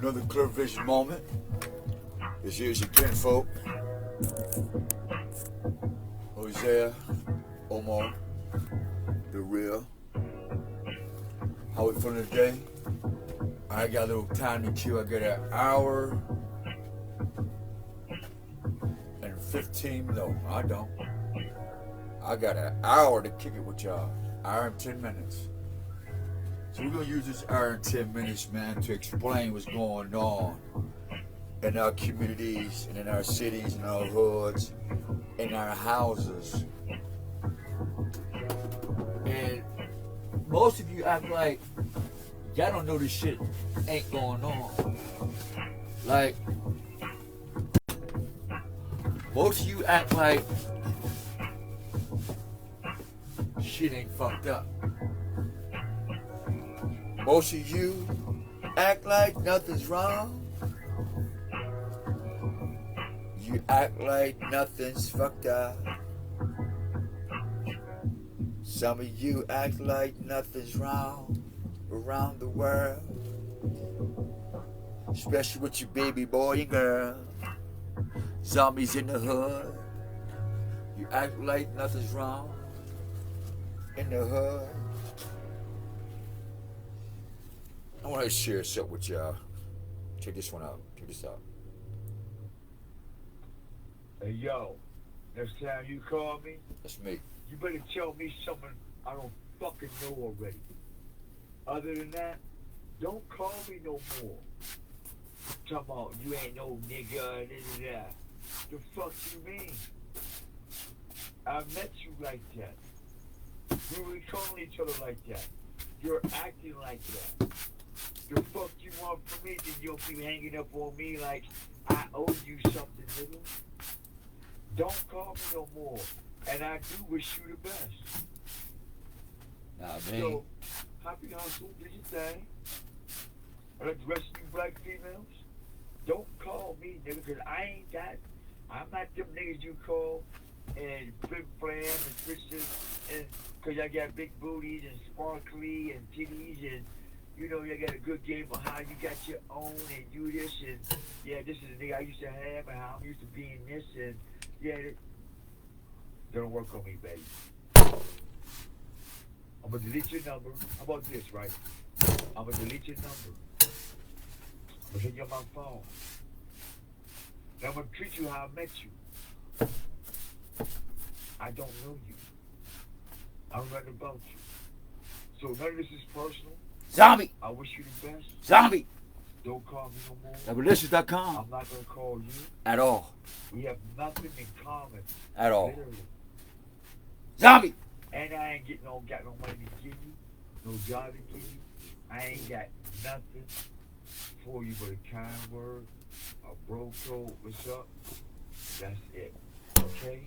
Another clear vision moment. This here's your kinfolk. Hosea, Omar, the real. How we feeling today? I got a little time to chill. I got an hour and 15. No, I don't. I got an hour to kick it with y'all. Hour and 10 minutes. So we're gonna use this hour and 10 minutes, man, to explain what's going on in our communities and in our cities and our hoods, in our houses. And most of you act like y'all don't know this shit ain't going on. Like, most of you act like shit ain't fucked up. Most of you act like nothing's wrong. You act like nothing's fucked up. Some of you act like nothing's wrong around the world, especially with your baby boy and girl. Zombies in the hood. You act like nothing's wrong in the hood. I want to share something with y'all. Check this one out. Check this out. Hey, yo, next time you call me, That's me. you better tell me something I don't fucking know already. Other than that, don't call me no more. Talking about you ain't no nigga, this and that. The fuck you mean? I met you like that. We were calling each other like that. You're acting like that. The fuck you want from me? Then you'll be hanging up on me like I owe you something, nigga. Don't call me no more. And I do wish you the best. Nah, man. So, happy hustle, do your thing. I like the rest of you black females. Don't call me, nigga, because I ain't that. I'm not them niggas you call and flip flam and twisted and because I got big booties and sparkly and titties and you know, you got a good game of how you got your own and you this and yeah, this is the nigga I used to have and how I'm used to being this and yeah, it don't work on me, baby. I'm gonna delete your number. How about this, right? I'm gonna delete your number. I'm gonna hit you on my phone. And I'm gonna treat you how I met you. I don't know you. I don't know nothing about you. So none of this is personal. Zombie! I wish you the best. Zombie! Don't call me no more. Abolitionist.com. I'm not gonna call you. At all. We have nothing in common. At all. Literally. Zombie! And I ain't got no money to give you, no job to give you. I ain't got nothing for you but a kind word, a bro code, what's up? That's it. Okay?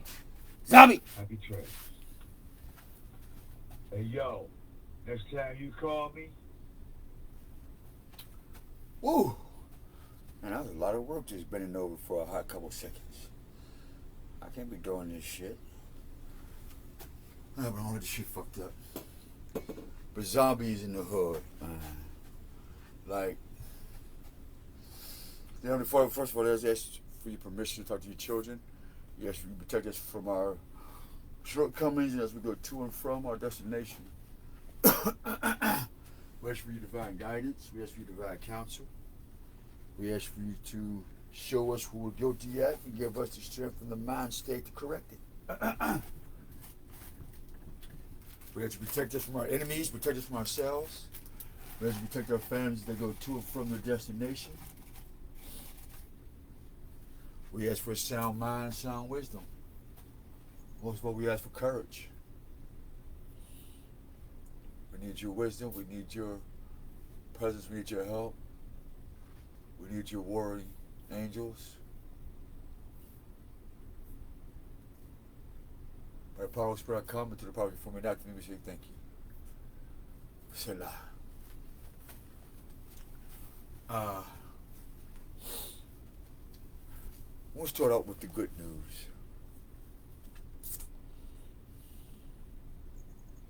Zombie! Happy trails. Hey, yo, next time you call me. Woo! Man, that was a lot of work just bending over for a hot couple seconds. I can't be doing this shit. But all of this shit fucked up. But zombies in the hood, man. Like, you know, first of all, let's ask for your permission to talk to your children. You ask for you to protect us from our shortcomings as we go to and from our destination. We ask for your divine guidance. We ask for your divine counsel. We ask for you to show us who we're guilty at and give us the strength and the mind state to correct it. We have to protect us from our enemies, protect us from ourselves. We have to protect our families that go to and from their destination. We ask for a sound mind, sound wisdom. Most of all, we ask for courage. We need your wisdom. We need your presence. We need your help. We need your warring angels. By the power of Spirit, I come into the power before me not to me, we say thank you. Selah. I want to start out with the good news.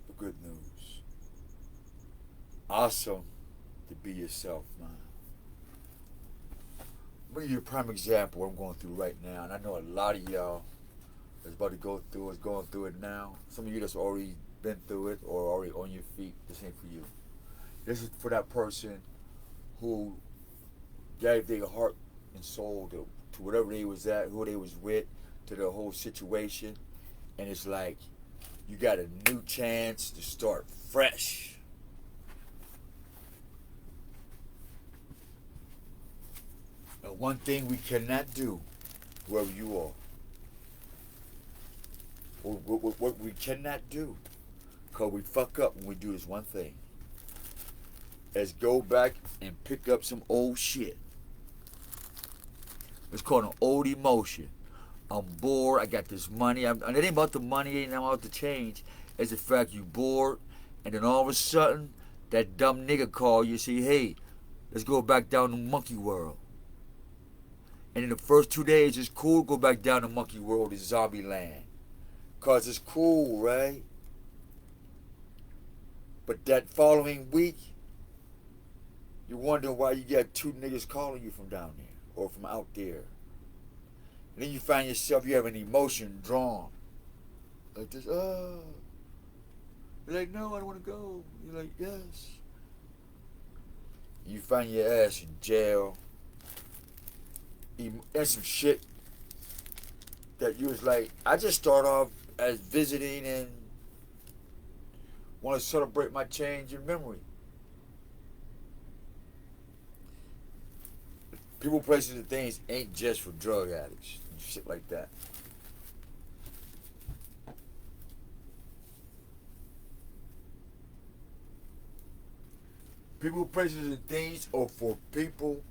The good news. Awesome to be yourself, man. me give you a prime example of what I'm going through right now. And I know a lot of y'all that's about to go through is going through it now. Some of you that's already been through it or already on your feet. This ain't for you. This is for that person who gave their heart and soul to whatever they was at, who they was with, to the whole situation. And it's like, you got a new chance to start fresh. And one thing we cannot do, whoever you are, what we cannot do, because we fuck up when we do this one thing, is go back and pick up some old shit. It's called an old emotion. I'm bored. I got this money. It ain't about the money. It ain't about the change. It's the fact you bored, and then all of a sudden, that dumb nigga call you. Say, hey, let's go back down to Monkey World. And in the first 2 days, it's cool. Go back down to Monkey World in Zombie Land, cause it's cool, right? But that following week, you're wondering why you got 2 niggas calling you from down there or from out there. And then you find yourself, you have an emotion drawn. Like this, oh. You're like, no, I don't want to go. You're like, yes. You find your ass in jail. And some shit that you was like, I just start off as visiting and want to celebrate my change in memory. People, places, and things ain't just for drug addicts. Shit like that. People, places, and things are for people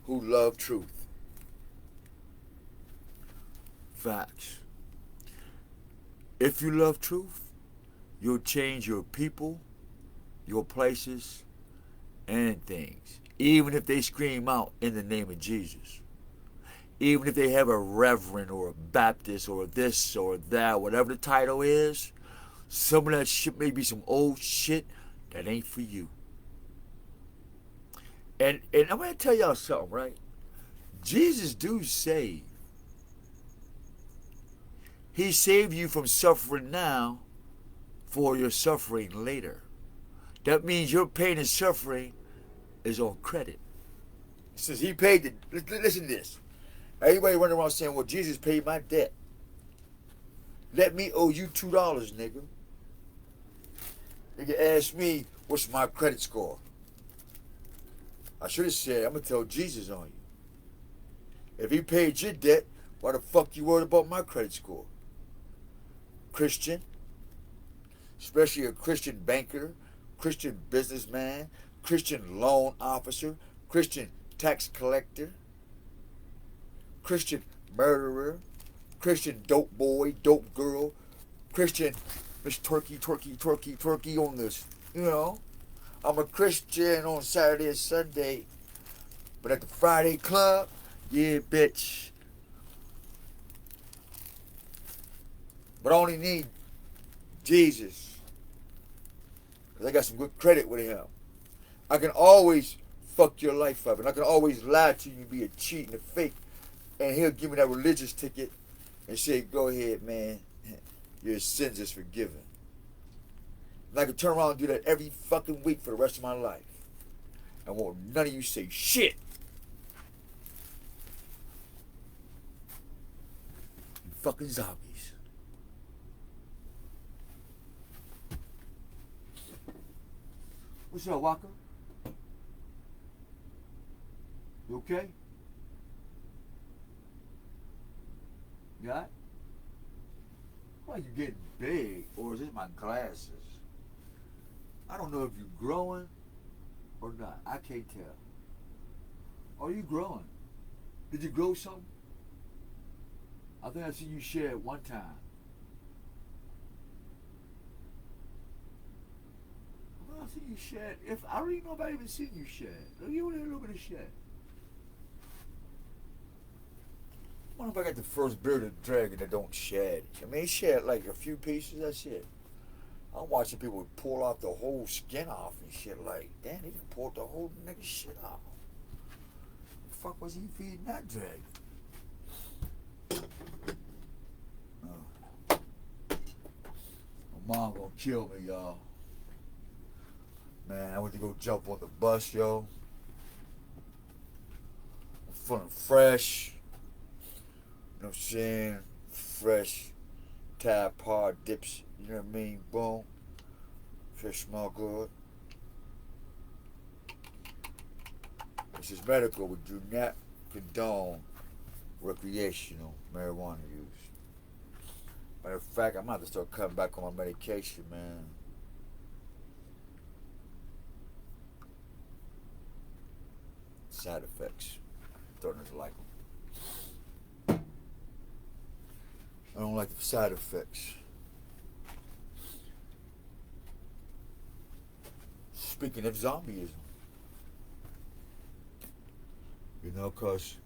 who love truth. Facts. If you love truth, you'll change your people, your places, and things. Even if they scream out in the name of Jesus. Even if they have a reverend or a Baptist or this or that, whatever the title is, some of that shit may be some old shit that ain't for you. And I'm going to tell y'all something, right? Jesus do save. He saved you from suffering now for your suffering later. That means your pain and suffering is on credit. Since he paid the... Listen to this. Everybody running around saying, well, Jesus paid my debt. Let me owe you $2, nigga. Nigga asked me, what's my credit score? I should have said, I'm going to tell Jesus on you. If he paid your debt, why the fuck you worried about my credit score? Christian, especially a Christian banker, Christian businessman, Christian loan officer, Christian tax collector, Christian murderer, Christian dope boy, dope girl, Christian Miss Twerky on this, you know. I'm a Christian on Saturday and Sunday, but at the Friday club, yeah, bitch. But I only need Jesus, because I got some good credit with him. I can always fuck your life up, and I can always lie to you and be a cheat and a fake, and he'll give me that religious ticket and say, go ahead, man, your sins is forgiven. And I can turn around and do that every fucking week for the rest of my life. I won't none of you say shit. You fucking zombies. What's up, Walker? You okay? You all right? Why you getting big, or is it my glasses? I don't know if you're growing or not. I can't tell. Are you growing? Did you grow something? I think I seen you share it one time. I see you shed. If I don't even know if I even seen you shed. You only a little bit of shed. I wonder if I got the first bearded dragon that don't shed. I mean, he shed like a few pieces. That's it. I'm watching people pull off the whole skin off and shit. Like, damn, they can pull the whole nigga shit off. fuck was he feeding that dragon? Oh. My mom gonna kill me, y'all. Man, I went to go jump on the bus, yo. I'm feeling fresh. You know what I'm saying? Fresh Tide Pod dips. You know what I mean? Boom. Fish smell good. This is medical. We do not condone recreational marijuana use. Matter of fact, I'm gonna have to start cutting back on my medication, man. Side effects. Starting to like them. I don't like the side effects. Speaking of zombieism, you know, cause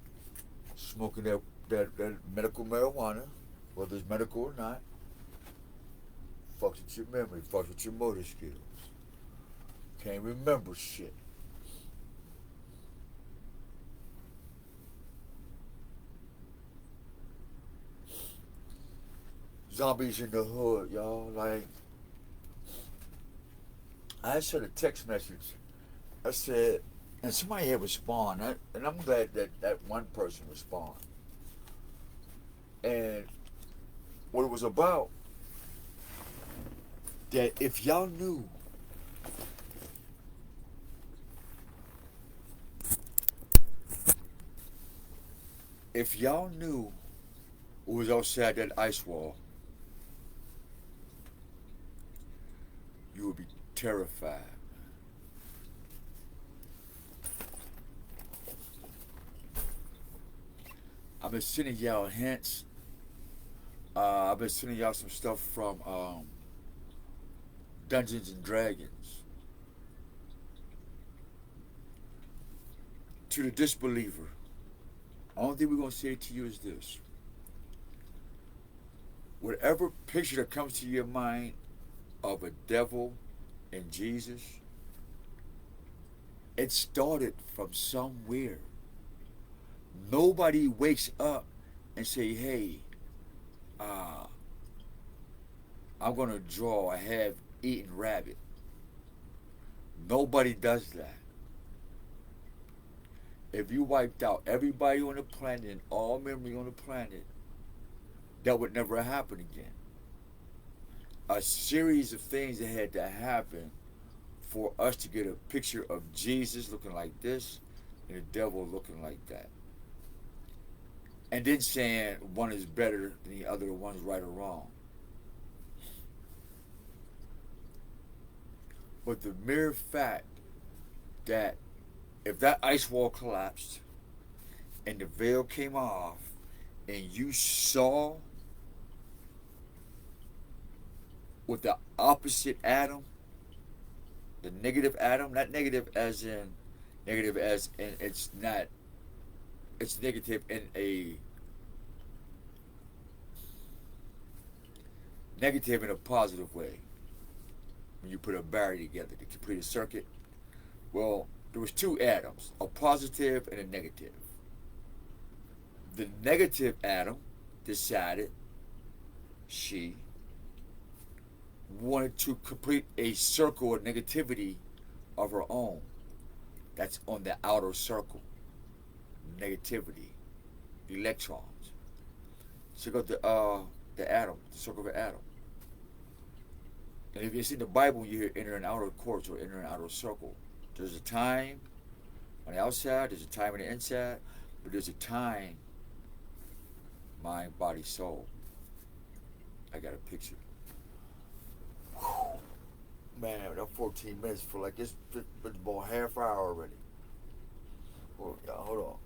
smoking that medical marijuana, whether it's medical or not, fucks with your memory, fucks with your motor skills. Can't remember shit. Zombies in the hood, y'all. Like, I sent a text message. I said, and somebody had responded, and I'm glad that one person responded. And what it was about, that if y'all knew what was outside that ice wall, you would be terrified. I've been sending y'all hints. I've been sending y'all some stuff from Dungeons and Dragons. To the disbeliever, only thing we're going to say to you is this. Whatever picture that comes to your mind of a devil and Jesus, it started from somewhere. Nobody wakes up and say, hey, I'm going to draw a half-eaten rabbit. Nobody does that. If you wiped out everybody on the planet and all memory on the planet, that would never happen again. A series of things that had to happen for us to get a picture of Jesus looking like this and the devil looking like that. And then saying one is better than the other, one's right or wrong. But the mere fact that if that ice wall collapsed and the veil came off and you saw with the opposite atom, the negative atom, not negative as in it's not, it's negative in a positive way. When you put a barrier together to complete a circuit, well, there was two atoms, a positive and a negative. The negative atom decided she wanted to complete a circle of negativity of her own. That's on the outer circle. Negativity. Electrons. So got the atom, the circle of an atom. And if you see the Bible, you hear inner and outer courts or inner and outer circle. There's a time on the outside, there's a time on the inside, but there's a time, mind, body, soul. I got a picture. Whew. Man, that 14 minutes feel like it's about half hour already. Well, y'all, hold on.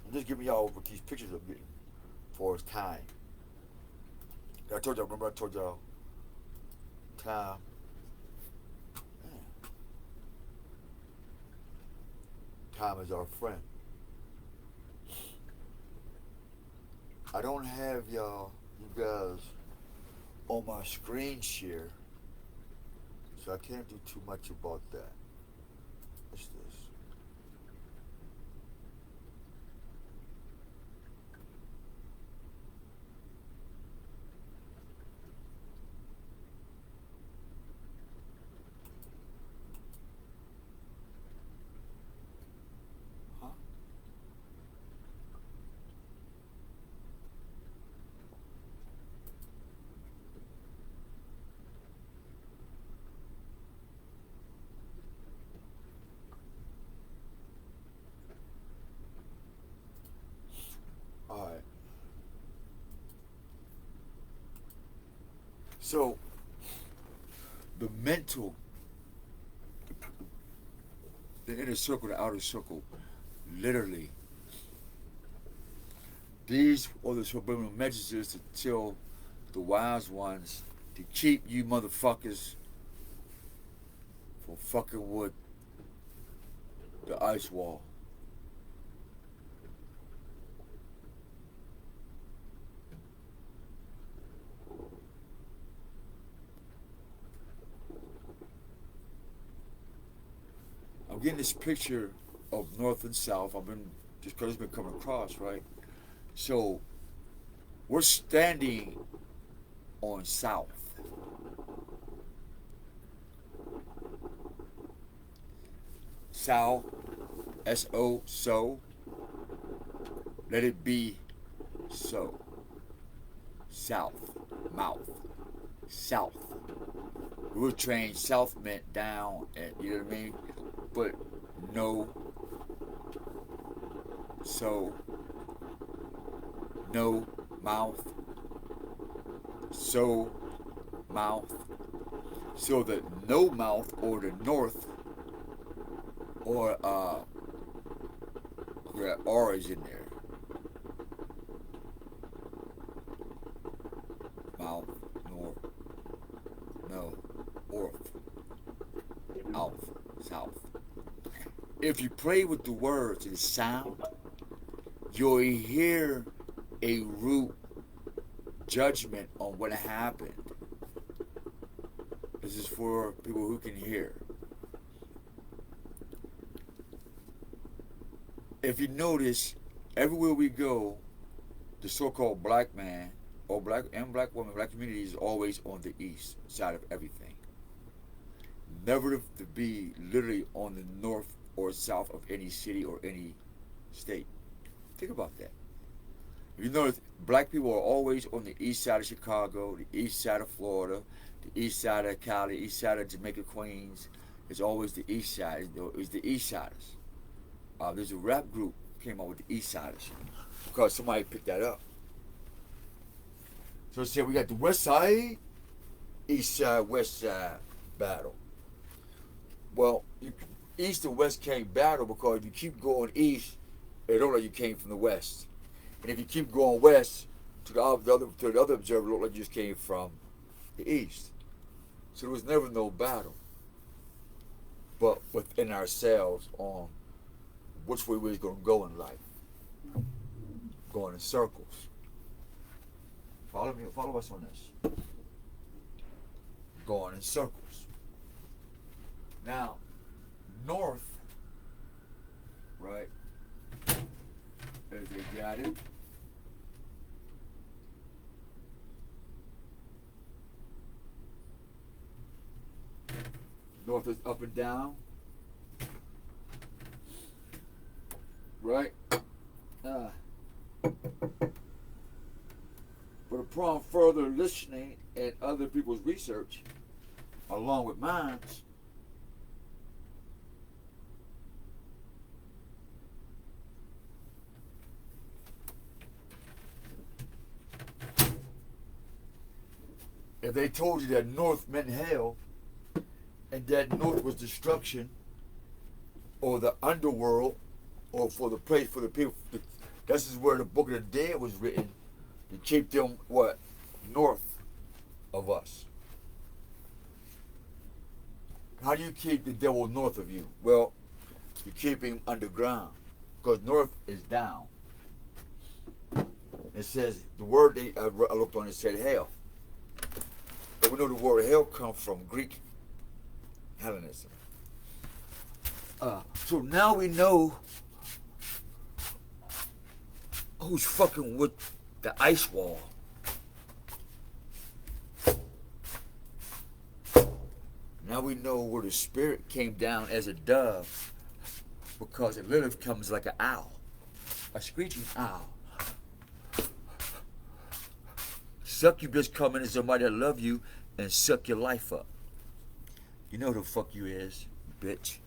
I'm just giving y'all what these pictures are getting for its time. I told y'all, remember I told y'all, time. Man. Time is our friend. I don't have you guys on my screen share, so I can't do too much about that. What's this? So the mental, the inner circle, the outer circle, literally, these are the subliminal messages to tell the wise ones to keep you motherfuckers from fucking with the ice wall. I'm getting this picture of north and south. I've been, just because it's been coming across, right? So we're standing on south. South, S-O, so. Let it be so. South, mouth, south. We were trained south meant down, and you know what I mean? But no, so, no, mouth, so, mouth. So the no mouth or the north or that R is in there. Mouth, north, no, north, south, south. If you play with the words and sound, you'll hear a root judgment on what happened. This is for people who can hear. If you notice, everywhere we go, the so-called black man or black woman, black community is always on the east side of everything. Never to be literally on the north or south of any city or any state. Think about that. You notice black people are always on the east side of Chicago, the east side of Florida, the east side of Cali, the east side of Jamaica, Queens. It's always the east side. It's the east siders. There's a rap group came out with the east siders because somebody picked that up. So say we got the west side, east side, west side battle. Well, east and west can't battle because if you keep going east, it don't look like you came from the west. And if you keep going west, to the other observer, it looked like you just came from the east. So there was never no battle. But within ourselves on which way we're going to go in life. Going in circles. Follow me, follow us on this. Going in circles. Now, north, right, as they got it, north is up and down, right? But upon further listening and other people's research, along with mine, if they told you that north meant hell, and that north was destruction, or the underworld, or for the place for the people, this is where the Book of the Dead was written, to keep them, what, north of us. How do you keep the devil north of you? Well, you keep him underground, because north is down. It says, the word I looked on, it said hell. But we know the word hell comes from Greek Hellenism. So now we know who's fucking with the ice wall. Now we know where the spirit came down as a dove, because it literally comes like an owl, a screeching owl. Succubus come in as somebody that love you and suck your life up. You know who the fuck you is, bitch.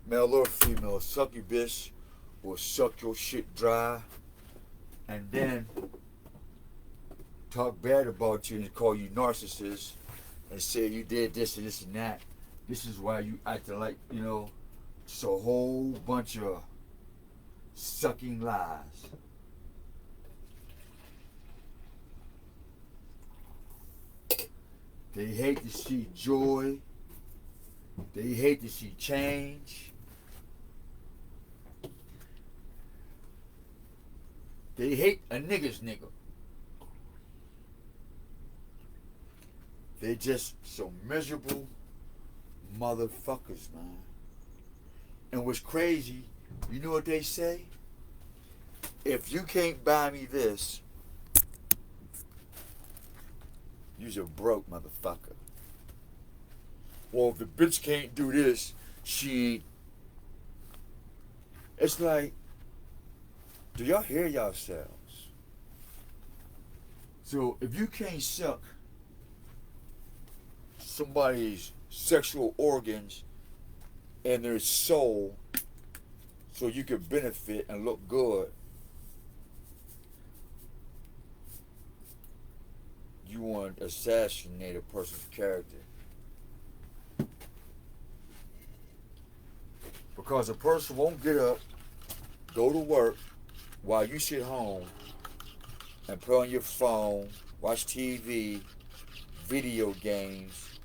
male or female, succubus will suck your shit dry and then talk bad about you and call you narcissist and say you did this and this and that. This is why you acting like, you know, it's a whole bunch of sucking lies. They hate to see joy. They hate to see change. They hate a nigga's nigga. They just so miserable motherfuckers, man. And what's crazy, you know what they say? If you can't buy me this, you's a broke motherfucker. Well, if the bitch can't do this, it's like, do y'all hear yourselves? So if you can't suck somebody's sexual organs and their soul so you can benefit and look good, you want to assassinate a person's character. Because a person won't get up, go to work, while you sit home and play on your phone, watch TV, video games,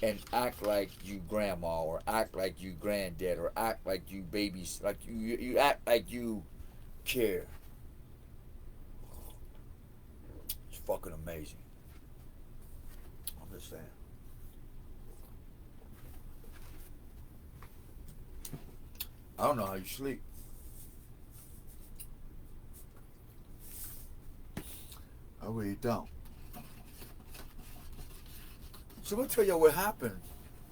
and act like you grandma, or act like you granddad, or act like you babies, like you act like you care. It's fucking amazing. I'm just saying. I don't know how you sleep. I really don't. So I'm gonna tell you what happened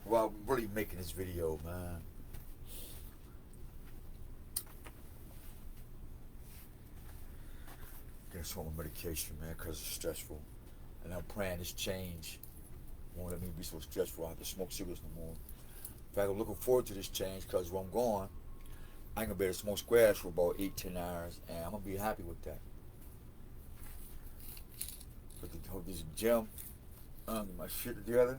while I'm really making this video, man. Getting some medication, man, because it's stressful. And I'm praying this change won't let me be so stressful. I have to smoke cigarettes no more. In fact, I'm looking forward to this change because where I'm going, I ain't gonna be able to smoke squares for about 8-10 hours, and I'm gonna be happy with that. But to hold this gym, get my shit together,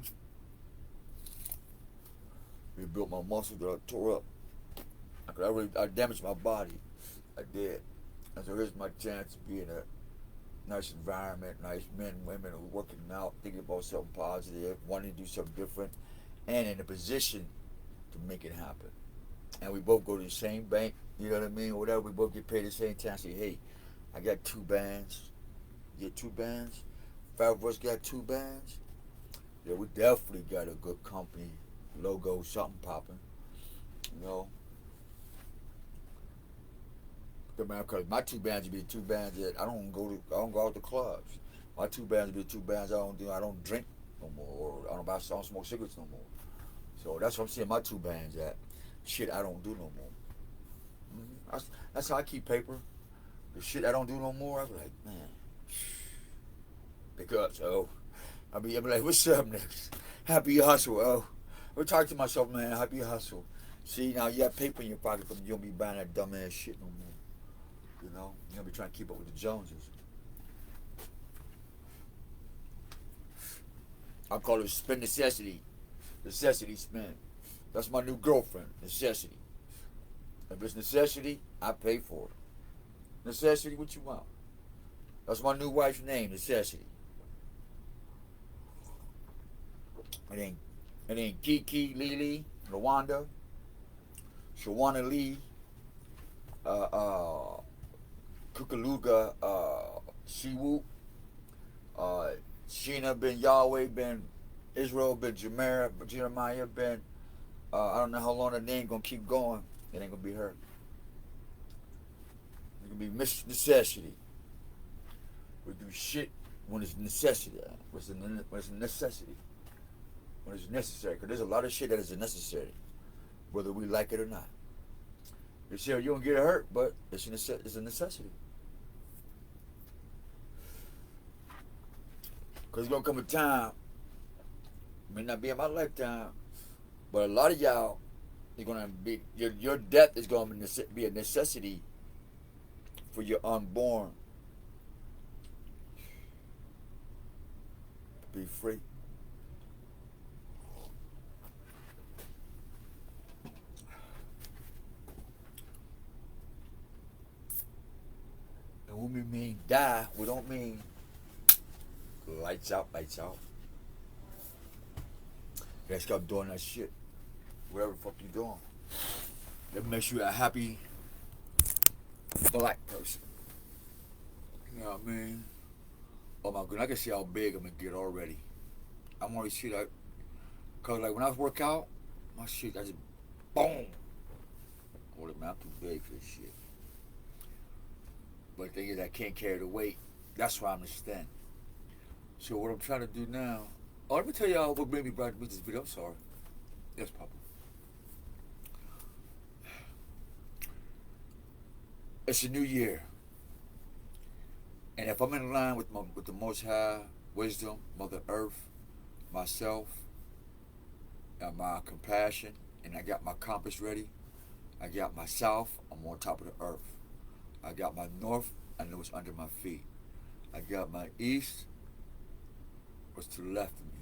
rebuilt my muscles that I tore up. I damaged my body. I did. And so here's my chance to be in a nice environment, nice men and women who are working out, thinking about something positive, wanting to do something different, and in a position to make it happen. And we both go to the same bank, you know what I mean, or whatever, we both get paid at the same time. I say, hey, I got 2 bands. You get 2 bands? 5 of us got 2 bands? Yeah, we definitely got a good company, logo, something popping, you know. Because my 2 bands would be 2 bands that I don't go out to clubs. My 2 bands would be 2 bands I don't drink no more, or I don't smoke cigarettes no more. So that's what I'm saying my 2 bands at. Shit I don't do no more. That's how I keep paper. The shit I don't do no more, I be like, man, pick up, so I be like, what's up next? Happy hustle, oh. I talk to myself, man, happy hustle. See, now you have paper in your pocket, but you don't be buying that dumbass shit no more. You know, you don't be trying to keep up with the Joneses. I call it spend necessity. Necessity spend. That's my new girlfriend, necessity. If it's necessity, I pay for it. Necessity, what you want? That's my new wife's name, necessity. It ain't Kiki, Lily, Rwanda, Shawana Lee, Kukaluga, Siwu, Sheena bin Yahweh bin Israel bin Jeremiah bin, I don't know how long the name gonna keep going. It ain't gonna be her. It's gonna be Miss Necessity. We do shit when it's necessity. When it's a necessity. When it's necessary. Because there's a lot of shit that is necessary, whether we like it or not. You see, you don't get hurt, but it's a necessity. Because there's gonna come a time, may not be in my lifetime, but a lot of y'all You're gonna be your death is gonna be a necessity for your unborn to be free. And when we mean die, we don't mean lights out, lights out. You gotta stop doing that shit. Whatever the fuck you doing. That makes you a happy black person. You know what I mean? Oh my goodness, I can see how big I'm gonna get already. I'm already see that. Cause like when I work out, my shit, I just boom. Hold it, man, I'm too big for this shit. But the thing is, I can't carry the weight. That's why I'm a stand. So what I'm trying to do now. Oh, let me tell y'all what made me brought me this video. I'm sorry. Yes, Papa. It's a new year. And if I'm in line with the Most High, wisdom, Mother Earth, myself, and my compassion, and I got my compass ready, I got my south, I'm on top of the earth. I got my north, I know it's under my feet. I got my east, was to the left of me.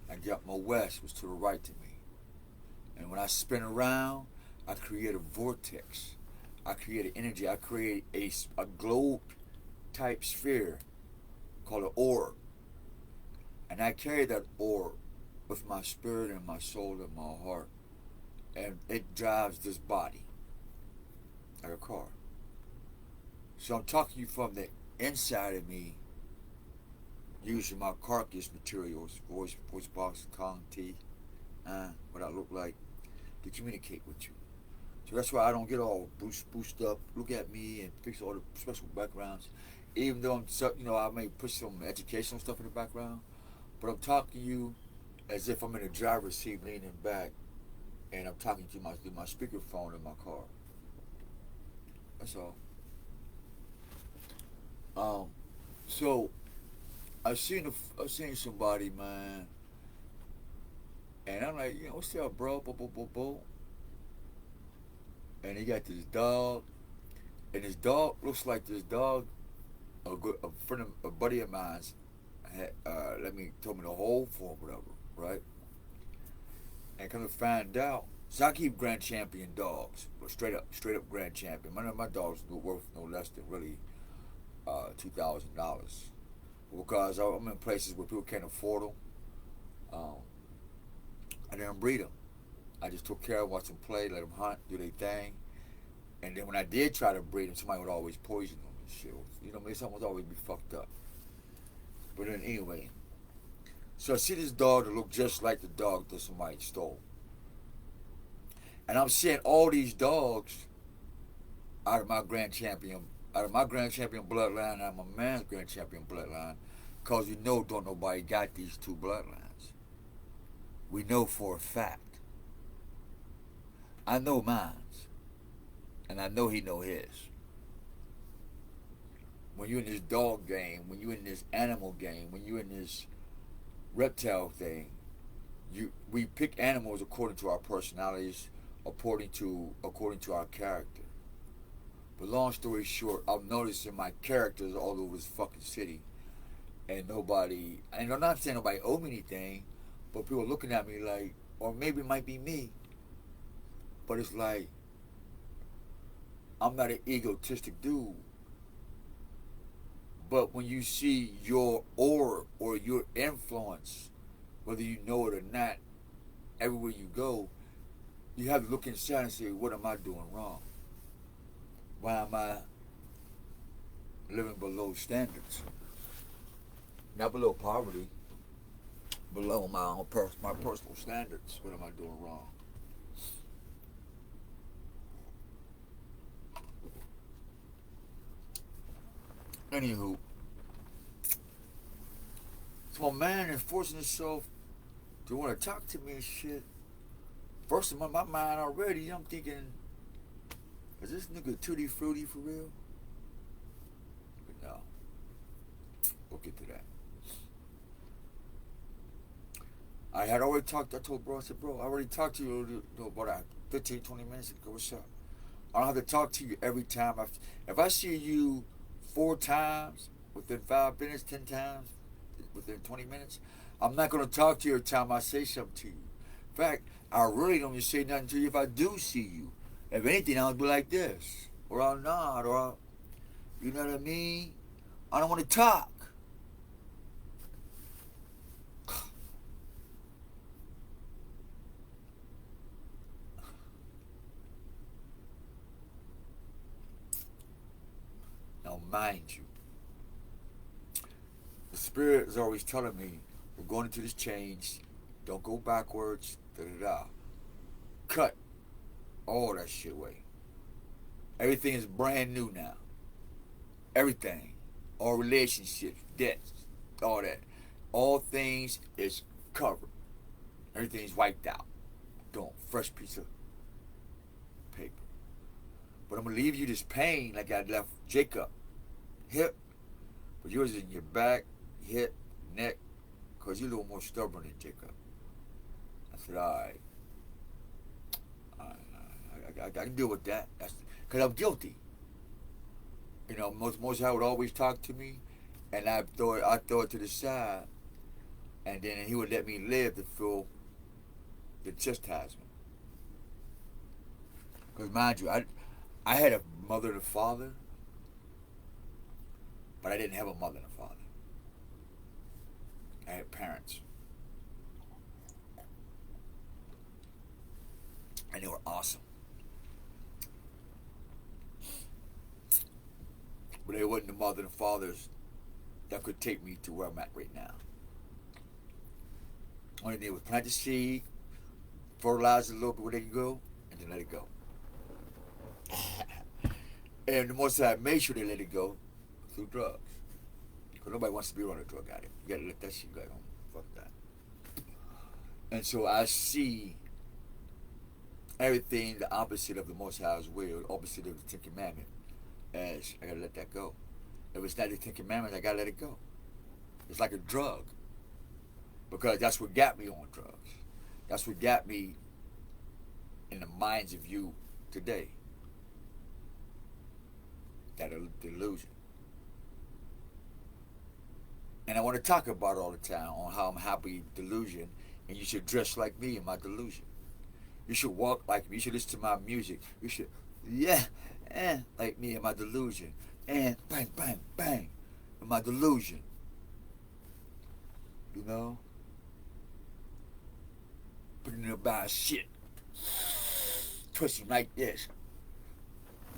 I got my west, was to the right of me. And when I spin around, I create a vortex. I create an energy. I create a globe type sphere called an orb. And I carry that orb with my spirit and my soul and my heart. And it drives this body like a car. So I'm talking to you from the inside of me, using my carcass materials, voice box, tongue, teeth, what I look like, to communicate with you. So that's why I don't get all boost up, look at me and fix all the special backgrounds. Even though I may put some educational stuff in the background, but I'm talking to you as if I'm in the driver's seat leaning back and I'm talking to through my speakerphone in my car. That's all. So I seen somebody, man, and I'm like, what's up, bro? And he got this dog, and his dog looks like this dog. A buddy of mine's had told me the whole form, whatever, right? And come to find out, so I keep Grand Champion dogs, straight up Grand Champion. My dogs are worth no less than really $2,000, because I'm in places where people can't afford them. I didn't breed them. I just took care of them, watched them play, let them hunt, do their thing. And then when I did try to breed them, somebody would always poison them and shit. Something would always be fucked up. But then anyway, so I see this dog that looked just like the dog that somebody stole. And I'm seeing all these dogs out of my Grand Champion bloodline, out of my man's Grand Champion bloodline, because don't nobody got these two bloodlines. We know for a fact. I know mine's, and I know he know his. When you're in this dog game, when you're in this animal game, when you're in this reptile thing, we pick animals according to our personalities, according to our character. But long story short, I'm noticing my characters all over this fucking city, and I'm not saying nobody owe me anything, but people are looking at me like, or maybe it might be me, but it's like, I'm not an egotistic dude. But when you see your aura or your influence, whether you know it or not, everywhere you go, you have to look inside and say, what am I doing wrong? Why am I living below standards? Not below poverty, below my personal standards. What am I doing wrong? Anywho, so my man is forcing himself to want to talk to me and shit. First in my mind already, I'm thinking, is this nigga Tutti Frutti for real? But no. We'll get to that. I had already talked. I told bro, I said, bro, I already talked to you about 15, 20 minutes ago. What's up? I don't have to talk to you every time. If I see you 4 times within 5 minutes, 10 times within 20 minutes, I'm not going to talk to you every time I say something to you. In fact, I really don't even say nothing to you if I do see you. If anything, I'll be like this. Or I'll nod, or I'll, you know what I mean? I don't want to talk. Now, mind you, the Spirit is always telling me, we're going into this change. Don't go backwards. Da da da. Cut all that shit away. Everything is brand new now. Everything. All relationships, debts, all that. All things is covered. Everything's wiped out. Don't. Fresh piece of paper. But I'm going to leave you this pain like I left Jacob. Hip. But yours is in your back, hip, neck. Because you're a little more stubborn than Jacob. I said, all right. I can deal with that. Because I'm guilty. You know, most High would always talk to me, and I throw it to the side, and then he would let me live to feel the chastisement. Because mind you, I had a mother and a father, but I didn't have a mother and a father. I had parents. And they were awesome. But they wasn't the mother and fathers that could take me to where I'm at right now. Only they would plant the seed, fertilize it a little bit where they can go, and then let it go. And the most I made sure they let it go through drugs. Because nobody wants to be around a drug addict. You gotta let that shit go. Fuck that. And so I see everything the opposite of the Most High's will, opposite of the Ten Commandments, as I gotta let that go. If it's not the Ten Commandments, I gotta let it go. It's like a drug. Because that's what got me on drugs. That's what got me in the minds of you today. That delusion. And I want to talk about it all the time on how I'm happy delusion, and you should dress like me in my delusion. You should walk like me. You should listen to my music. You should, like me in my delusion. And bang, bang, bang, in my delusion. You know? Putting it about shit. Twisting like this.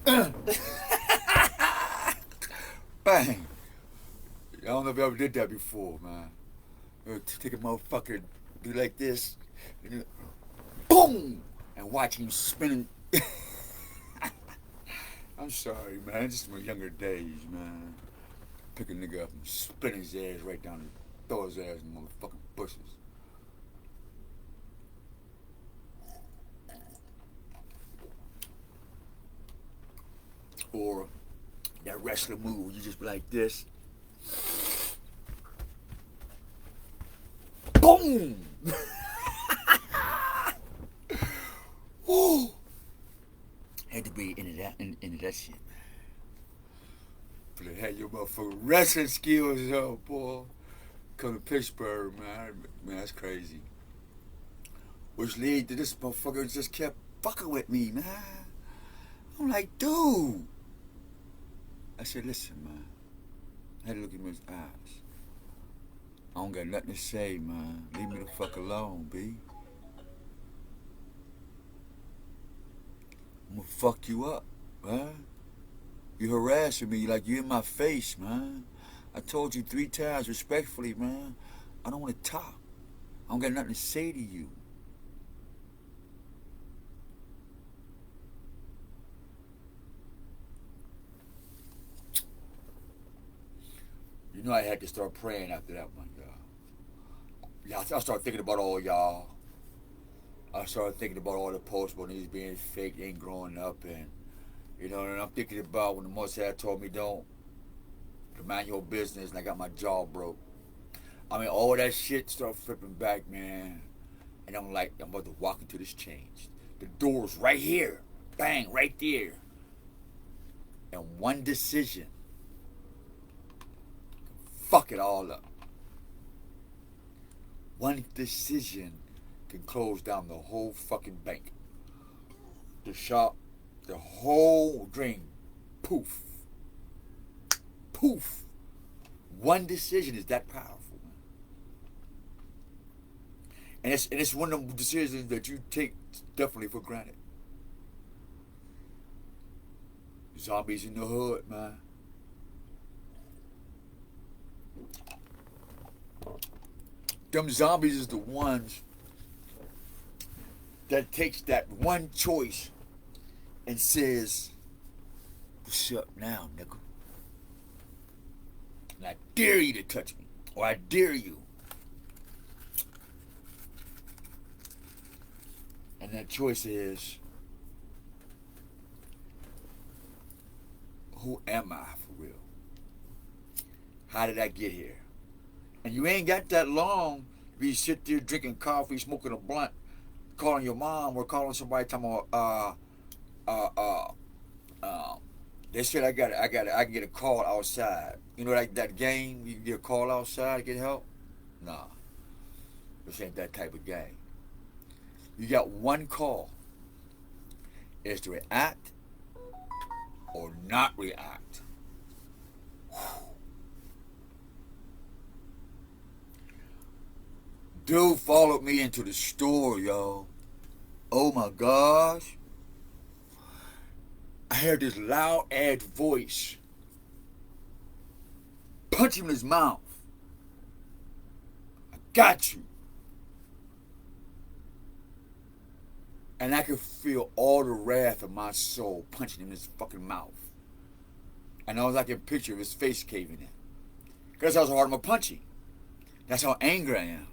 Bang. I don't know if you ever did that before, man. Take a motherfucker, do like this, and then, boom, and watch him spinning. I'm sorry, man. Just my younger days, man. Pick a nigga up and spin his ass right down and throw his ass in motherfucking bushes. Or that wrestler move, you just be like this. Boom! Woo! Had to be into that shit, man. But it had your motherfucking wrestling skills, yo, boy. Come to Pittsburgh, man. Man, that's crazy. Which lead to this motherfucker just kept fucking with me, man. I'm like, dude. I said, listen, man. I had to look at him in his eyes. I don't got nothing to say, man. Leave me the fuck alone, B. I'm gonna fuck you up, man. You harassing me like you in my face, man. I told you 3 times respectfully, man. I don't want to talk. I don't got nothing to say to you. You know I had to start praying after that one, y'all. Yeah, I started thinking about all y'all. I started thinking about all the posts about these being fake, ain't growing up, and you know, and I'm thinking about when the Most High told me don't mind your business, and I got my jaw broke. I mean, all that shit started flipping back, man. And I'm like, I'm about to walk into this change. The door's right here. Bang, right there. And one decision fuck it all up. One decision can close down the whole fucking bank. The shop, the whole drain. Poof. Poof. One decision is that powerful. And it's one of the decisions that you take definitely for granted. Zombies in the hood, man. Them zombies is the ones that takes that one choice and says, "What's up now, nigga? And I dare you to touch me, or I dare you." And that choice is, who am I for real? How did I get here? And you ain't got that long to be sit there drinking coffee, smoking a blunt, calling your mom or calling somebody talking about, they said I can get a call outside. You know, like that game, you can get a call outside to get help? Nah. This ain't that type of game. You got one call. Is to react or not react. Dude followed me into the store, yo. Oh my gosh. I heard this loud ass voice. Punch him in his mouth. I got you. And I could feel all the wrath of my soul punching him in his fucking mouth. And all I can picture his face caving in. Because that's how hard I'm punching. That's how angry I am.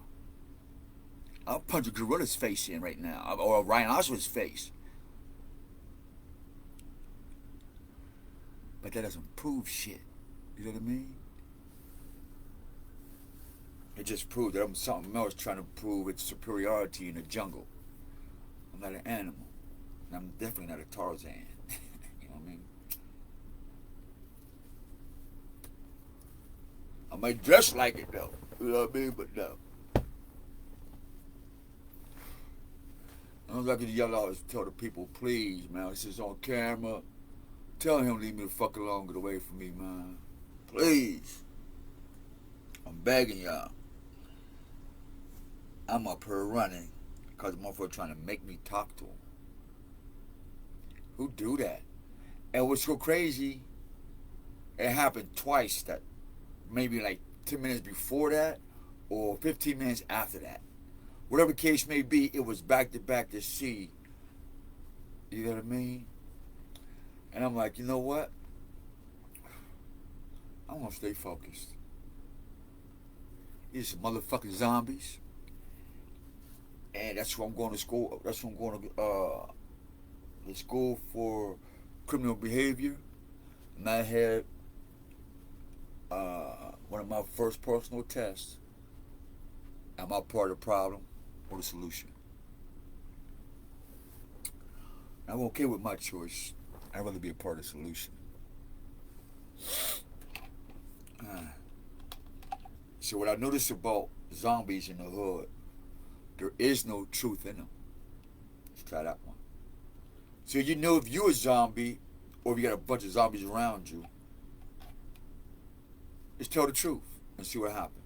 I'll punch a gorilla's face in right now. Or a rhinoceros' face. But that doesn't prove shit. You know what I mean? It just proves that I'm something else trying to prove its superiority in the jungle. I'm not an animal. And I'm definitely not a Tarzan. You know what I mean? I might dress like it though. You know what I mean? But no. I'm lucky to yell out and tell the people, please, man, this is on camera. Tell him leave me the fuck alone, get away from me, man. Please. I'm begging y'all. I'm up here running because the motherfucker trying to make me talk to him. Who do that? And what's so crazy, it happened twice, that maybe like 10 minutes before that or 15 minutes after that. Whatever the case may be, it was back to back to see. You know what I mean? And I'm like, you know what? I'm gonna stay focused. These some motherfucking zombies. And that's why I'm going to school. That's why I'm going to school for criminal behavior. And I had one of my first personal tests. Am I part of the problem or the solution? I'm okay with my choice. I'd rather be a part of the solution. So what I noticed about zombies in the hood, there is no truth in them. Let's try that one. So you know if you're a zombie, or if you got a bunch of zombies around you, just tell the truth and see what happens.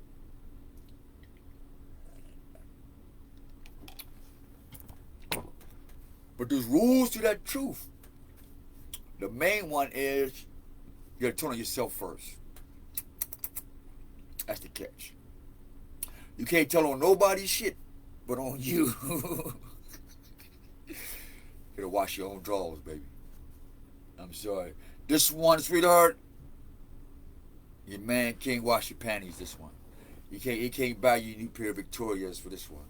But there's rules to that truth. The main one is you gotta turn on yourself first. That's the catch. You can't tell on nobody's shit but on you. You gotta wash your own drawers, baby. I'm sorry. This one, sweetheart, your man can't wash your panties this one. He can't buy you a new pair of Victorias for this one.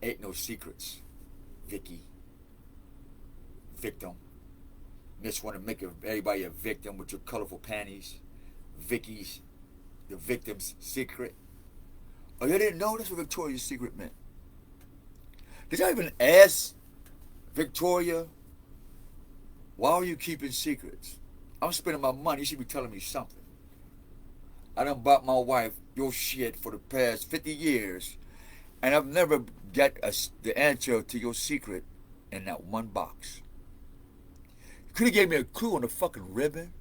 Ain't no secrets. Vicky. Victim. Just want to make everybody a victim with your colorful panties. Vicky's the victim's secret. Oh, you didn't know that's what Victoria's Secret meant? Did y'all even ask Victoria, why are you keeping secrets? I'm spending my money. You should be telling me something. I done bought my wife your shit for the past 50 years, and I've never got the answer to your secret in that one box. You could have gave me a clue on the fucking ribbon.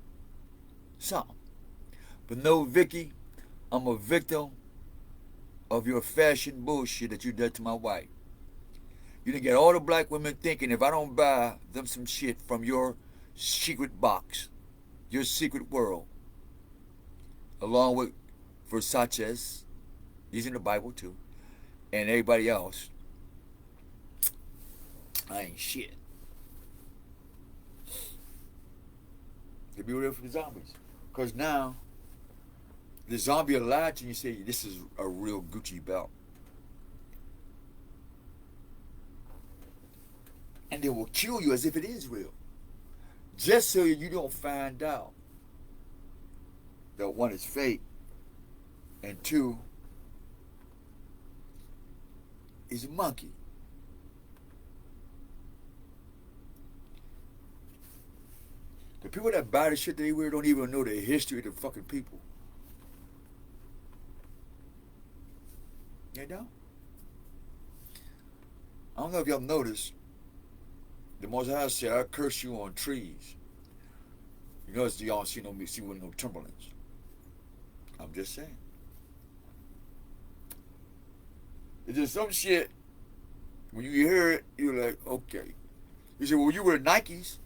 Something. But no, Vicky, I'm a victim of your fashion bullshit that you did to my wife. You done get all the black women thinking if I don't buy them some shit from your secret box, your secret world, along with Versace's, he's in the Bible too, and everybody else, I ain't shit. To be real for the zombies. Because now, the zombie will lie to you and say, this is a real Gucci belt. And they will kill you as if it is real. Just so you don't find out that one is fake, and two, is a monkey. The people that buy the shit that they wear don't even know the history of the fucking people. They don't. I don't know if y'all noticed, the Most High said, I curse you on trees. You notice y'all don't see no Timberlands. I'm just saying. It's just some shit, when you hear it, you're like, okay. You say, well, you wear Nikes.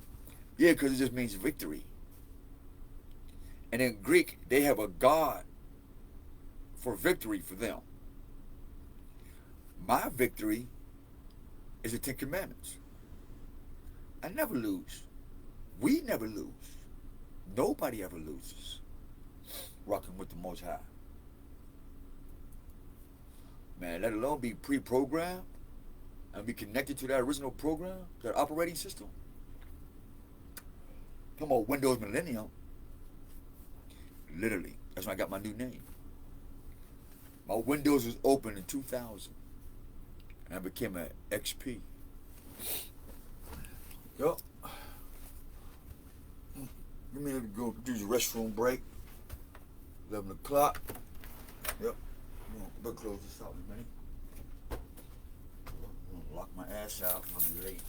Yeah, because it just means victory. And in Greek, they have a god for victory for them. My victory is the Ten Commandments. I never lose. We never lose. Nobody ever loses. Rocking with the Most High. Man, let alone be pre-programmed and be connected to that original program, that operating system. Talking about Windows Millennium. Literally. That's when I got my new name. My Windows was open in 2000. And I became an XP. Yup. Give me a go do the restroom break. 11 o'clock. Yep. Better close this out in a minute. I'm gonna lock my ass out. I'll be late.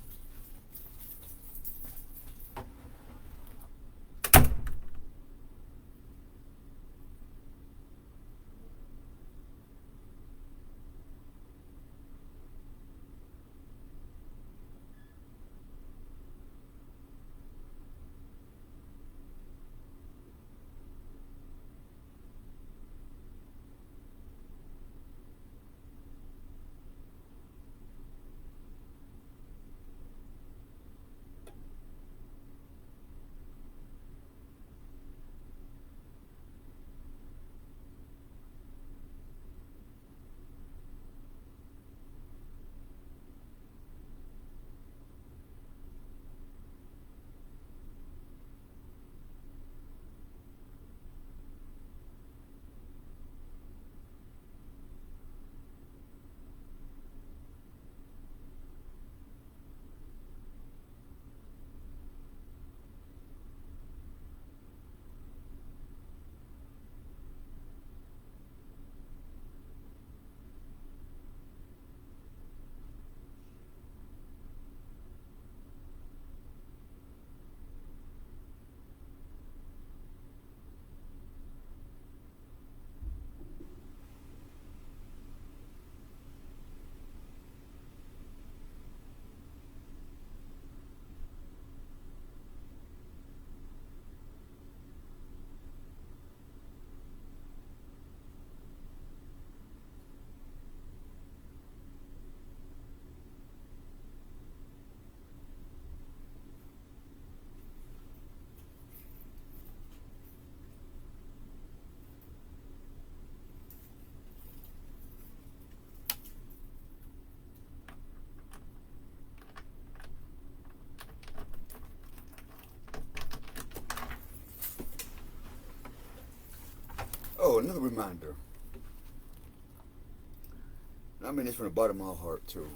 Oh, another reminder. I mean this from the bottom of my heart too.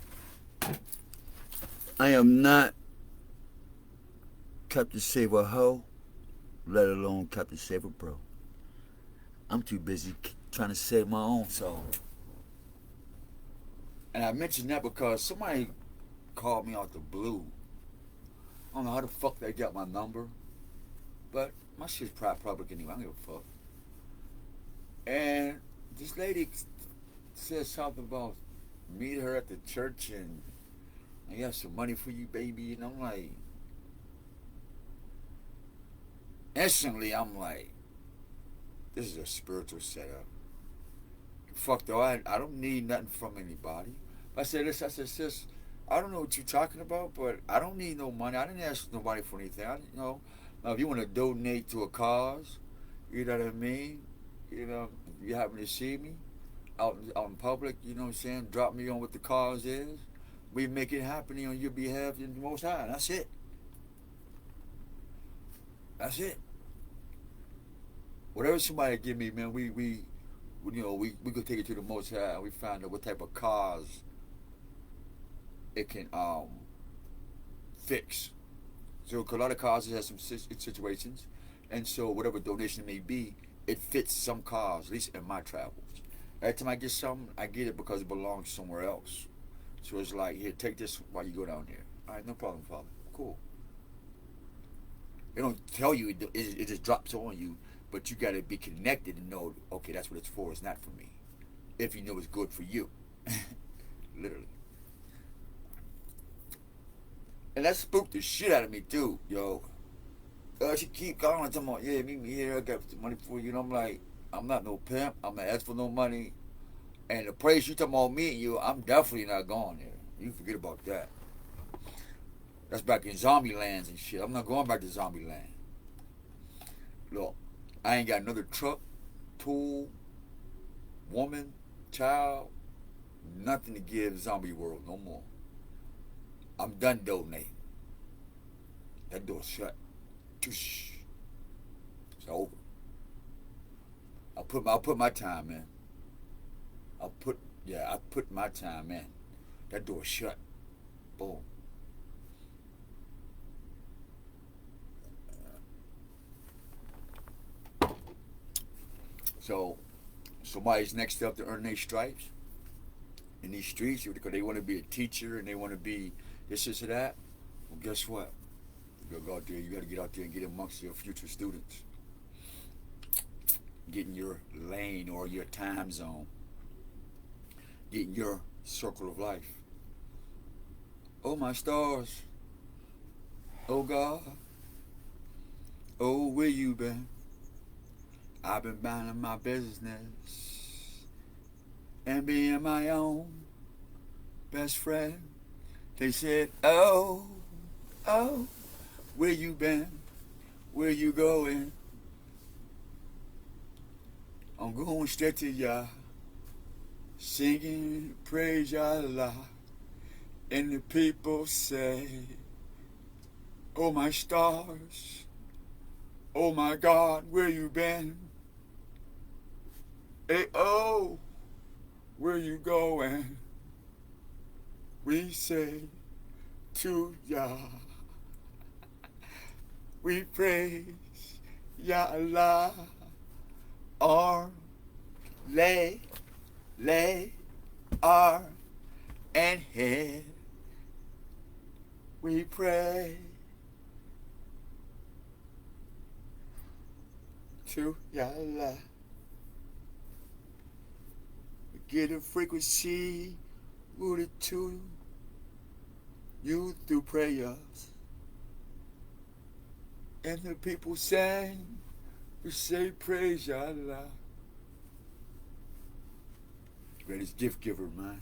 I am not Captain Save a hoe, let alone Captain Save a bro. I'm too busy trying to save my own soul. And I mentioned that because somebody called me out the blue. I don't know how the fuck they got my number, but my shit's public anyway. I don't give a fuck. And this lady said something about meet her at the church and I got some money for you, baby. And I'm like, instantly, I'm like, this is a spiritual setup. Fuck though, I don't need nothing from anybody. I said this, I said, sis, I don't know what you're talking about, but I don't need no money. I didn't ask nobody for anything. Now, if you want to donate to a cause, you know what I mean? You know, you happen to see me out in public, you know what I'm saying? Drop me on what the cause is. We make it happen on your behalf in the Most High. That's it. That's it. Whatever somebody give me, man, we could take it to the Most High and we find out what type of cause it can fix. So a lot of causes have some situations, and so whatever donation it may be, it fits some cause, at least in my travels. Every time I get something, I get it because it belongs somewhere else. So it's like, here, take this while you go down there. All right, no problem, Father. Cool. They don't tell you, it just drops on you, but you got to be connected and know, okay, that's what it's for. It's not for me. If you know it's good for you. Literally. And that spooked the shit out of me, too, yo. She keep calling and talking about, yeah, meet me here, I got some money for you. And I'm like, I'm not no pimp. I'm not asking for no money. And the place you talking about meeting you, I'm definitely not going there. You forget about that. That's back in zombie lands and shit. I'm not going back to zombie land. Look, I ain't got another truck, tool, woman, child, nothing to give zombie world no more. I'm done donating. That door's shut. It's over. I put my time in. I put my time in. That door's shut. Boom. So somebody's next up to earn their stripes in these streets because they want to be a teacher and they want to be this or that. Well, guess what? You gotta go out there. You got to get out there and get amongst your future students. Get in your lane or your time zone. Get in your circle of life. Oh, my stars. Oh, God. Oh, where you been? I've been minding my business and being my own best friend. They said, oh, where you been? Where you going? I'm going straight to Yah, singing praise Allah. And the people say, oh my stars, oh my God, where you been? Hey, oh, where you going? We say to Yah, we praise Yah Allah, arm, lay, arm, and head. We pray to Yah Allah. We get a frequency rooted to you through prayers. And the people sang, we say praise Yah Allah. Greatest gift giver, man.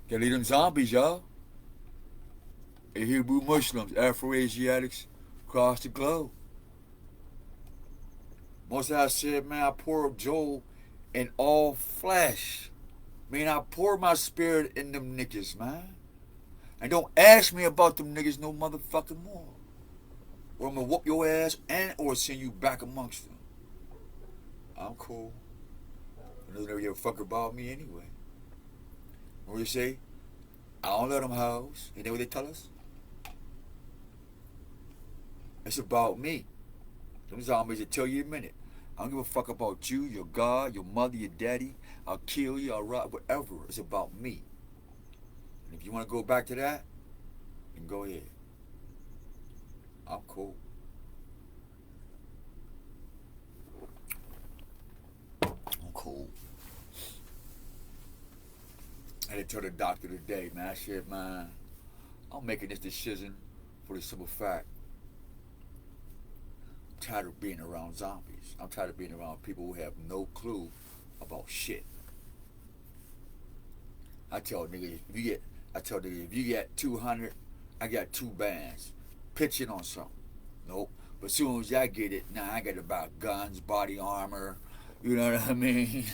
Gotta lead them zombies, y'all. And Hebrew Muslims, Afro-Asiatics across the globe. Most of I said, man, I pour up Joel in all flesh. Man, I pour my spirit in them niggas, man. And don't ask me about them niggas no motherfucking more. Or I'm gonna whoop your ass and or send you back amongst them. I'm cool. Another a fuck about me anyway. What do you say? I don't let them house. You know what they tell us? It's about me. Them zombies will tell you in a minute. I don't give a fuck about you, your God, your mother, your daddy. I'll kill you, I'll rob, whatever. It's about me. And if you want to go back to that, then go ahead. I'm cool. I'm cool. I had to tell the doctor today, man. I said, man, I'm making this decision for the simple fact I'm tired of being around zombies. I'm tired of being around people who have no clue about shit. I tell niggas, if you get 200, I got 2 bands. Pitching on something. Nope. But as soon as I get it, now I got to buy guns, body armor. You know what I mean?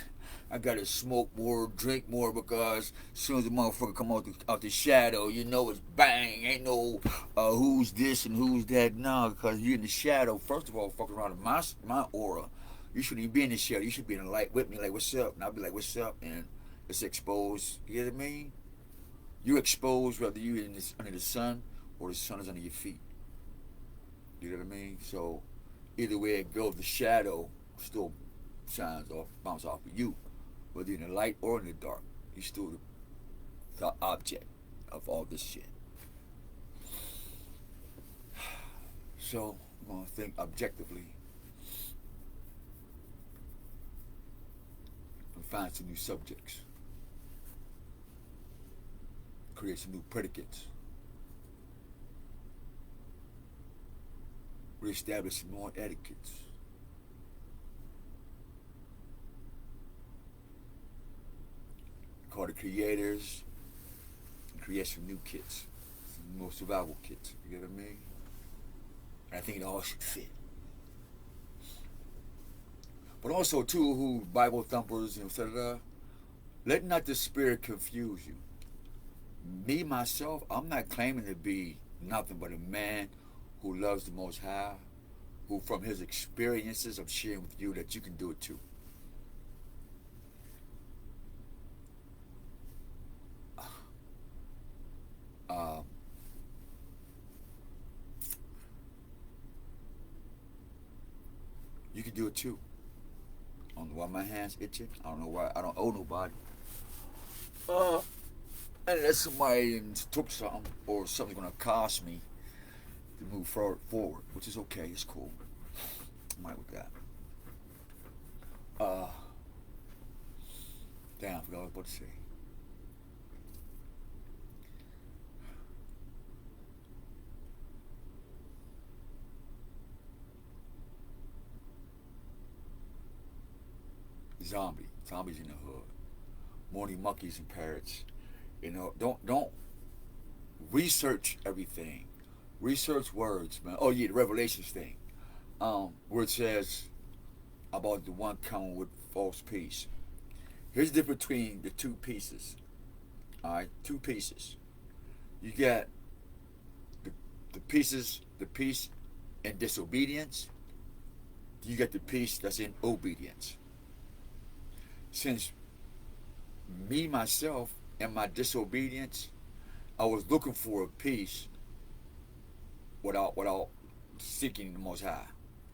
I got to smoke more, drink more, because as soon as the motherfucker come out the shadow, you know it's bang. Ain't no who's this and who's that. No, because you're in the shadow. First of all, fuck around in my aura. You shouldn't even be in the shadow. You should be in the light with me, like, what's up? And I'll be like, what's up? And it's exposed. You know what I mean? You're exposed whether you're under the sun or the sun is under your feet. You know what I mean? So either way it goes, the shadow still shines off, bounce off of you. Whether you're in the light or in the dark, you're still the object of all this shit. So I'm gonna think objectively and find some new subjects. Create some new predicates. Reestablish some more etiquettes. Call the creators and create some new kits, some more survival kits. You get what I mean? And I think it all should fit. But also too, who Bible thumpers and etc. Let not the spirit confuse you. Me myself, I'm not claiming to be nothing but a man who loves the Most High, who from his experiences I'm sharing with you that you can do it too. You can do it too. I don't know why my hand's itching. I don't know why. I don't owe nobody. Unless somebody took something or something's gonna cost me to move forward, which is okay. It's cool. I'm right with that. Damn, I forgot what I was about to say. Zombies in the hood, morning monkeys and parrots. You know, don't research everything. Research words, man. Oh yeah, the Revelations thing, where it says about the one coming with false peace. Here's the difference between the 2 pieces. All right, 2 pieces. You got the peace in disobedience. You got the peace that's in obedience. Since me, myself, and my disobedience, I was looking for a peace without seeking the Most High.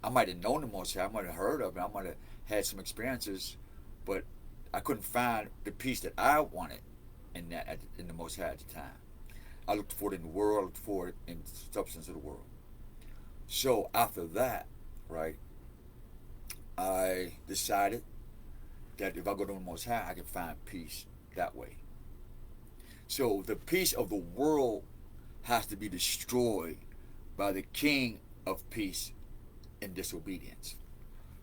I might have known the Most High, I might have heard of it, I might have had some experiences, but I couldn't find the peace that I wanted in the Most High at the time. I looked for it in the world, I looked for it in the substance of the world. So after that, right, I decided that if I go to the Most High, I can find peace that way. So the peace of the world has to be destroyed by the King of Peace in disobedience,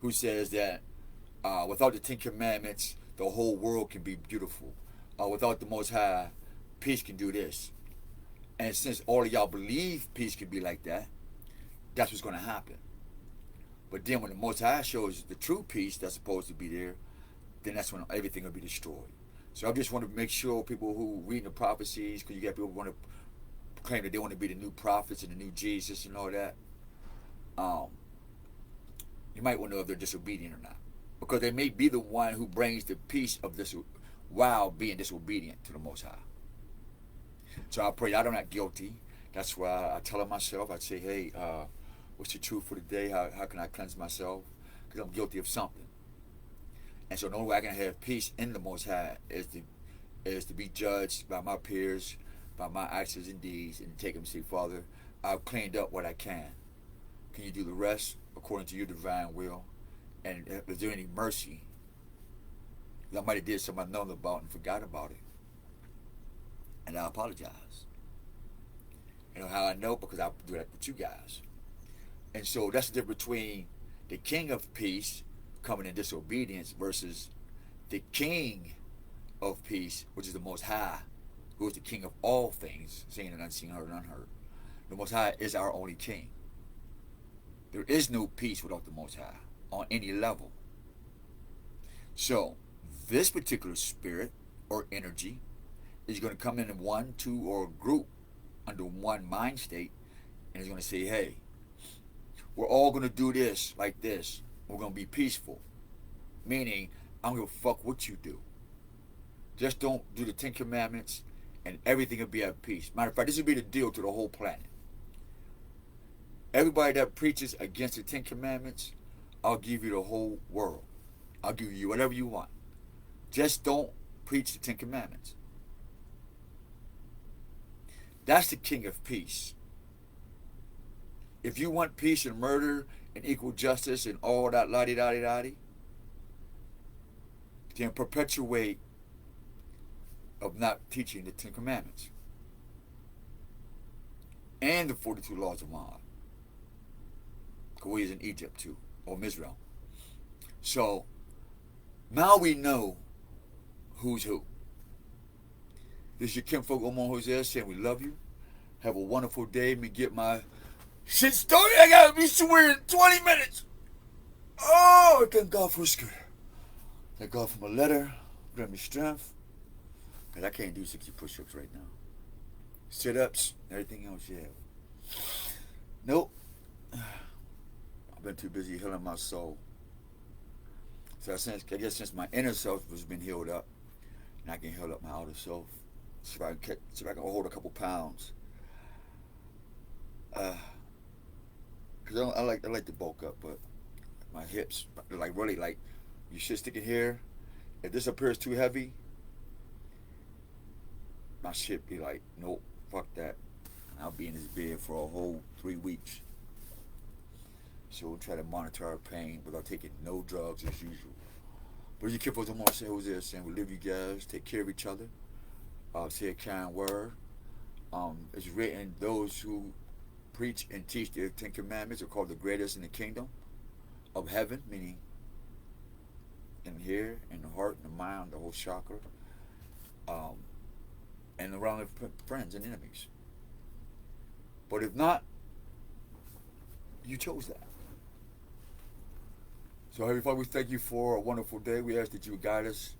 who says that without the 10 Commandments, the whole world can be beautiful. Without the Most High, peace can do this. And since all of y'all believe peace can be like that, that's what's going to happen. But then when the Most High shows the true peace that's supposed to be there, then that's when everything will be destroyed. So I just want to make sure people who read the prophecies, because you got people who want to claim that they want to be the new prophets and the new Jesus and all that, you might want to know if they're disobedient or not. because they may be the one who brings the peace of this while being disobedient to the Most High. So I pray I'm not guilty. That's why I tell myself, I say, hey, what's the truth for the day? How can I cleanse myself? Because I'm guilty of something. And so the only way I can have peace in the Most High is to be judged by my peers, by my actions and deeds, and take them and say, Father, I've cleaned up what I can. Can you do the rest according to your divine will? And is there any mercy? I might have did something I known about and forgot about it. And I apologize. You know how I know? Because I do that with you guys. And so that's the difference between the King of Peace coming in disobedience versus the King of Peace, which is the Most High, who is the King of all things, seen and unseen, heard and unheard. The Most High is our only King. There is no peace without the Most High on any level. So this particular spirit or energy is going to come in one, two, or a group under one mind state, and it's going to say, hey, we're all going to do this like this. We're going to be peaceful. Meaning, I don't give a fuck what you do. Just don't do the 10 Commandments and everything will be at peace. Matter of fact, this will be the deal to the whole planet. Everybody that preaches against the 10 Commandments, I'll give you the whole world. I'll give you whatever you want. Just don't preach the 10 Commandments. That's the King of Peace. If you want peace and murder and equal justice and all that la-di-da-di-da-di, then perpetuate of not teaching the 10 Commandments and the 42 laws of God. Because we is in Egypt too, or Mizraim. So now we know who's who. This is your kinfolk Omar Jose saying we love you. Have a wonderful day. Let me get my shit started. I gotta be somewhere in 20 minutes. Oh, thank God for a scooter. Thank God for my letter. Grant me strength. Because I can't do 60 push-ups right now. Sit-ups, everything else, yeah. Nope. I've been too busy healing my soul. So I guess since my inner self has been healed up, and I can heal up my outer self, see if I can hold a couple pounds. Because I like to bulk up, but my hips, like really, like you shit sticking here. If this appears too heavy, my shit be like, nope, fuck that. And I'll be in this bed for a whole 3 weeks. So we'll try to monitor our pain without taking no drugs as usual. But as you keep on saying, who's there saying, we love you guys, take care of each other, say a kind word. It's written, those who preach and teach the 10 Commandments are called the greatest in the kingdom of heaven, meaning in here, in the heart, in the mind, the whole chakra, and around their friends and enemies. But if not, you chose that. So Heavenly Father, we thank you for a wonderful day. We ask that you would guide us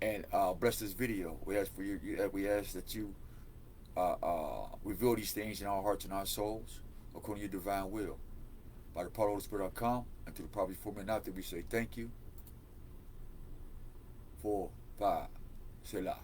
and bless this video. We ask for you. We ask that you reveal these things in our hearts and our souls according to your divine will. By the power of the Spirit, come and to the power before me now that we say thank you. 4, 5, Selah.